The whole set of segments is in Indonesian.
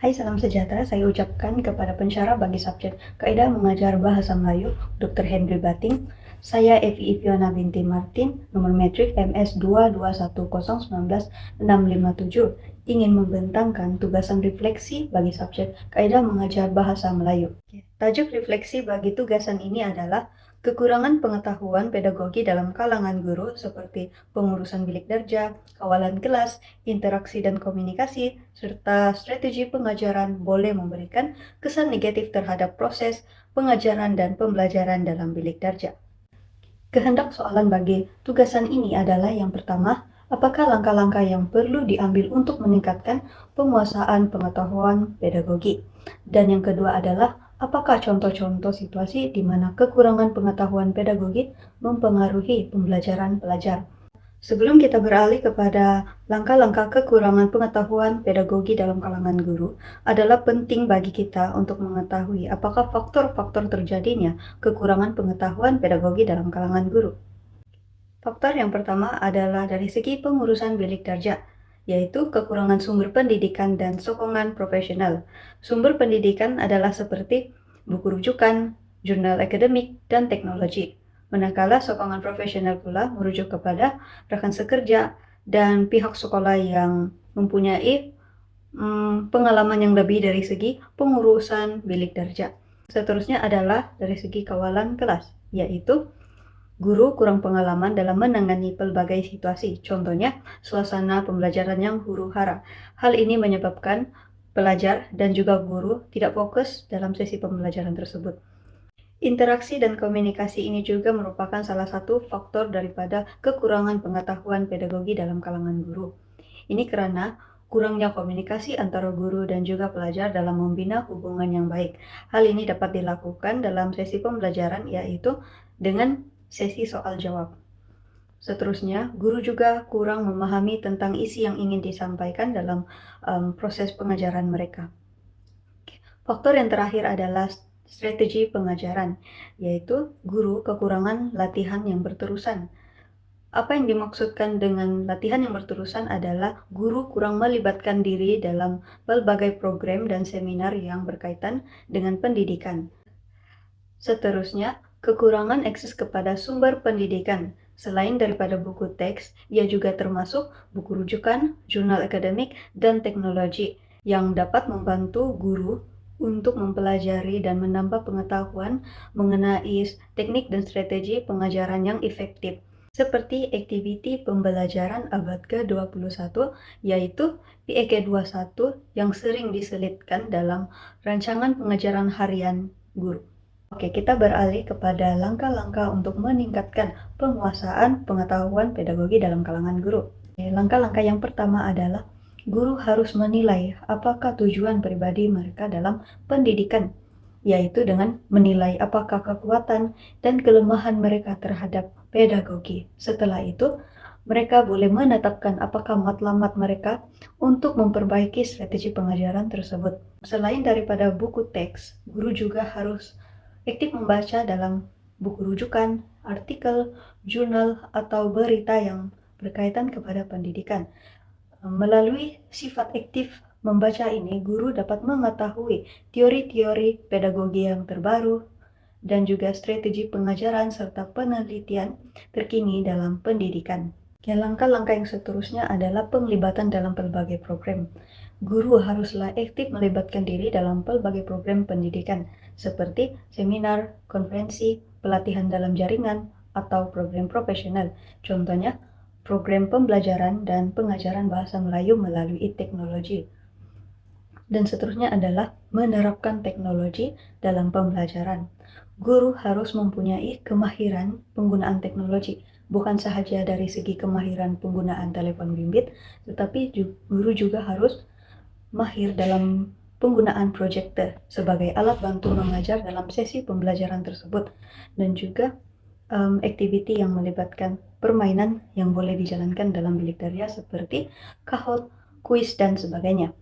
Hai, salam sejahtera saya ucapkan kepada pensyarah bagi subjek Kaidah Mengajar Bahasa Melayu, Dr. Henry Bating. Saya Evi Ipiona binti Martin, nomor metrik MS 221019657, ingin membentangkan tugasan refleksi bagi subjek Kaidah Mengajar Bahasa Melayu. Tajuk refleksi bagi tugasan ini adalah kekurangan pengetahuan pedagogi dalam kalangan guru seperti pengurusan bilik darjah, kawalan kelas, interaksi dan komunikasi, serta strategi pengajaran boleh memberikan kesan negatif terhadap proses pengajaran dan pembelajaran dalam bilik darjah. Kehendak soalan bagi tugasan ini adalah yang pertama, apakah langkah-langkah yang perlu diambil untuk meningkatkan penguasaan pengetahuan pedagogi? Dan yang kedua adalah, apakah contoh-contoh situasi di mana kekurangan pengetahuan pedagogi mempengaruhi pembelajaran pelajar? Sebelum kita beralih kepada langkah-langkah kekurangan pengetahuan pedagogi dalam kalangan guru, adalah penting bagi kita untuk mengetahui apakah faktor-faktor terjadinya kekurangan pengetahuan pedagogi dalam kalangan guru. Faktor yang pertama adalah dari segi pengurusan bilik darjah, yaitu kekurangan sumber pendidikan dan sokongan profesional. Sumber pendidikan adalah seperti buku rujukan, jurnal akademik, dan teknologi. Manakala sokongan profesional pula merujuk kepada rekan sekerja dan pihak sekolah yang mempunyai pengalaman yang lebih dari segi pengurusan bilik darjah. Seterusnya adalah dari segi kawalan kelas, yaitu guru kurang pengalaman dalam menangani pelbagai situasi, contohnya suasana pembelajaran yang huru-hara. Hal ini menyebabkan pelajar dan juga guru tidak fokus dalam sesi pembelajaran tersebut. Interaksi dan komunikasi ini juga merupakan salah satu faktor daripada kekurangan pengetahuan pedagogi dalam kalangan guru. Ini karena kurangnya komunikasi antara guru dan juga pelajar dalam membina hubungan yang baik. Hal ini dapat dilakukan dalam sesi pembelajaran, yaitu dengan sesi soal jawab. Seterusnya, guru juga kurang memahami tentang isi yang ingin disampaikan dalam proses pengajaran mereka. Faktor yang terakhir adalah strategi pengajaran, yaitu guru kekurangan latihan yang berterusan. Apa yang dimaksudkan dengan latihan yang berterusan adalah guru kurang melibatkan diri dalam berbagai program dan seminar yang berkaitan dengan pendidikan. Seterusnya, kekurangan akses kepada sumber pendidikan. Selain daripada buku teks, ia juga termasuk buku rujukan, jurnal akademik, dan teknologi yang dapat membantu guru untuk mempelajari dan menambah pengetahuan mengenai teknik dan strategi pengajaran yang efektif, seperti aktiviti pembelajaran abad ke-21, yaitu PEK21 yang sering diselipkan dalam rancangan pengajaran harian guru. Oke, kita beralih kepada langkah-langkah untuk meningkatkan penguasaan pengetahuan pedagogi dalam kalangan guru. Langkah-langkah yang pertama adalah guru harus menilai apakah tujuan pribadi mereka dalam pendidikan, yaitu dengan menilai apakah kekuatan dan kelemahan mereka terhadap pedagogi. Setelah itu, mereka boleh menetapkan apakah matlamat mereka untuk memperbaiki strategi pengajaran tersebut. Selain daripada buku teks, guru juga harus aktif membaca dalam buku rujukan, artikel, jurnal, atau berita yang berkaitan kepada pendidikan. Melalui sifat aktif membaca ini, guru dapat mengetahui teori-teori pedagogi yang terbaru dan juga strategi pengajaran serta penelitian terkini dalam pendidikan. Langkah-langkah yang seterusnya adalah penglibatan dalam pelbagai program. Guru haruslah aktif melibatkan diri dalam pelbagai program pendidikan, seperti seminar, konferensi, pelatihan dalam jaringan, atau program profesional. Contohnya, program pembelajaran dan pengajaran bahasa Melayu melalui teknologi. Dan seterusnya adalah menerapkan teknologi dalam pembelajaran. Guru harus mempunyai kemahiran penggunaan teknologi, bukan sahaja dari segi kemahiran penggunaan telepon bimbit, tetapi guru juga harus mahir dalam penggunaan proyektor sebagai alat bantu mengajar dalam sesi pembelajaran tersebut, dan juga aktiviti yang melibatkan permainan yang boleh dijalankan dalam bilik darjah seperti kahot, kuis, dan sebagainya.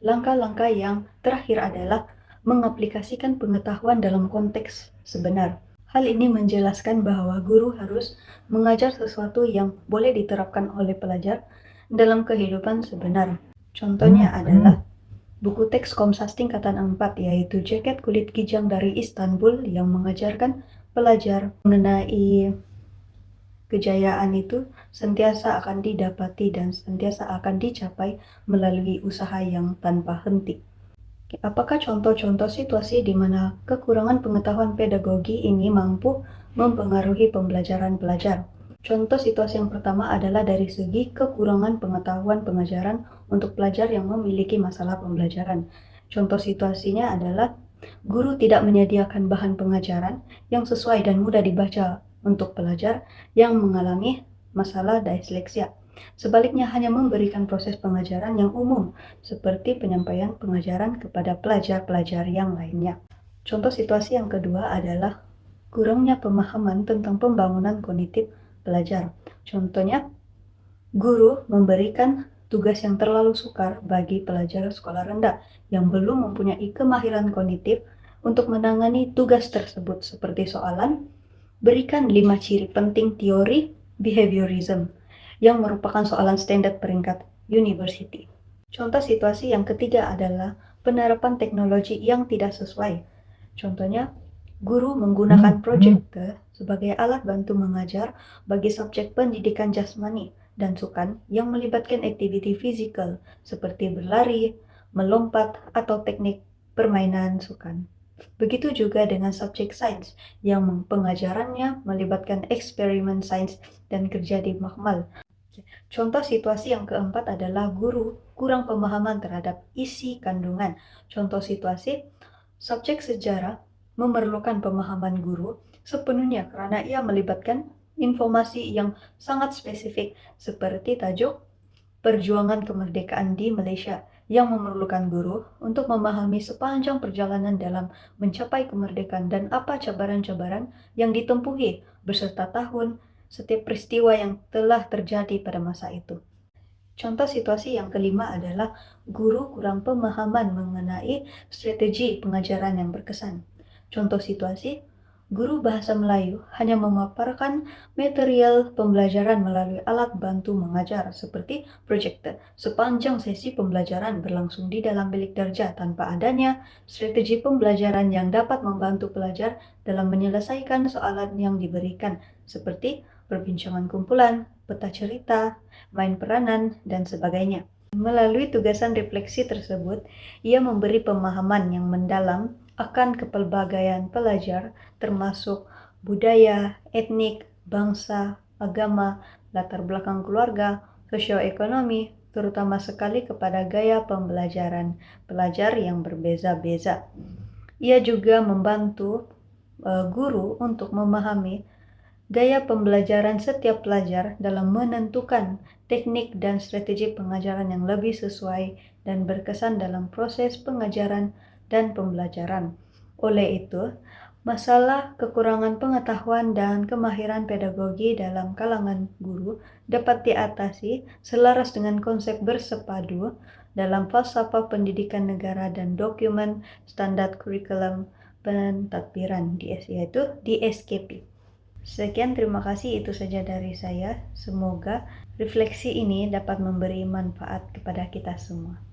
Langkah-langkah yang terakhir adalah mengaplikasikan pengetahuan dalam konteks sebenar. Hal ini menjelaskan bahwa guru harus mengajar sesuatu yang boleh diterapkan oleh pelajar dalam kehidupan sebenar. Contohnya adalah buku teks Komsas tingkatan 4 yaitu Jaket Kulit Kijang dari Istanbul yang mengajarkan pelajar mengenai kejayaan itu sentiasa akan didapati dan sentiasa akan dicapai melalui usaha yang tanpa henti. Apakah contoh-contoh situasi di mana kekurangan pengetahuan pedagogi ini mampu mempengaruhi pembelajaran pelajar? Contoh situasi yang pertama adalah dari segi kekurangan pengetahuan pengajaran untuk pelajar yang memiliki masalah pembelajaran. Contoh situasinya adalah guru tidak menyediakan bahan pengajaran yang sesuai dan mudah dibaca untuk pelajar yang mengalami masalah disleksia. Sebaliknya hanya memberikan proses pengajaran yang umum seperti penyampaian pengajaran kepada pelajar-pelajar yang lainnya. Contoh situasi yang kedua adalah kurangnya pemahaman tentang pembangunan kognitif pelajar. Contohnya, guru memberikan tugas yang terlalu sukar bagi pelajar sekolah rendah yang belum mempunyai kemahiran kognitif untuk menangani tugas tersebut seperti soalan, berikan 5 ciri penting teori behaviorism yang merupakan soalan standar peringkat university. Contoh situasi yang ketiga adalah penerapan teknologi yang tidak sesuai. Contohnya, guru menggunakan proyektor sebagai alat bantu mengajar bagi subjek pendidikan jasmani dan sukan yang melibatkan aktiviti fisikal seperti berlari, melompat, atau teknik permainan sukan. Begitu juga dengan subjek sains yang pengajarannya melibatkan eksperimen sains dan kerja di makmal. Contoh situasi yang keempat adalah guru kurang pemahaman terhadap isi kandungan. Contoh situasi, subjek sejarah memerlukan pemahaman guru sepenuhnya karena ia melibatkan informasi yang sangat spesifik seperti tajuk perjuangan kemerdekaan di Malaysia yang memerlukan guru untuk memahami sepanjang perjalanan dalam mencapai kemerdekaan dan apa cabaran-cabaran yang ditempuhi beserta tahun setiap peristiwa yang telah terjadi pada masa itu. Contoh situasi yang kelima adalah guru kurang pemahaman mengenai strategi pengajaran yang berkesan. Contoh situasi, guru bahasa Melayu hanya memaparkan material pembelajaran melalui alat bantu mengajar seperti proyektor sepanjang sesi pembelajaran berlangsung di dalam bilik darjah tanpa adanya strategi pembelajaran yang dapat membantu pelajar dalam menyelesaikan soalan yang diberikan seperti perbincangan kumpulan, peta cerita, main peranan, dan sebagainya. Melalui tugasan refleksi tersebut, ia memberi pemahaman yang mendalam akan kepelbagaian pelajar termasuk budaya, etnik, bangsa, agama, latar belakang keluarga, sosioekonomi, terutama sekali kepada gaya pembelajaran pelajar yang berbeza-beza. Ia juga membantu guru untuk memahami gaya pembelajaran setiap pelajar dalam menentukan teknik dan strategi pengajaran yang lebih sesuai dan berkesan dalam proses pengajaran dan pembelajaran. Oleh itu, masalah kekurangan pengetahuan dan kemahiran pedagogi dalam kalangan guru dapat diatasi selaras dengan konsep bersepadu dalam falsafah pendidikan negara dan dokumen standar kurikulum pentadbiran yaitu DSKP. Sekian, terima kasih, itu saja dari saya. Semoga refleksi ini dapat memberi manfaat kepada kita semua.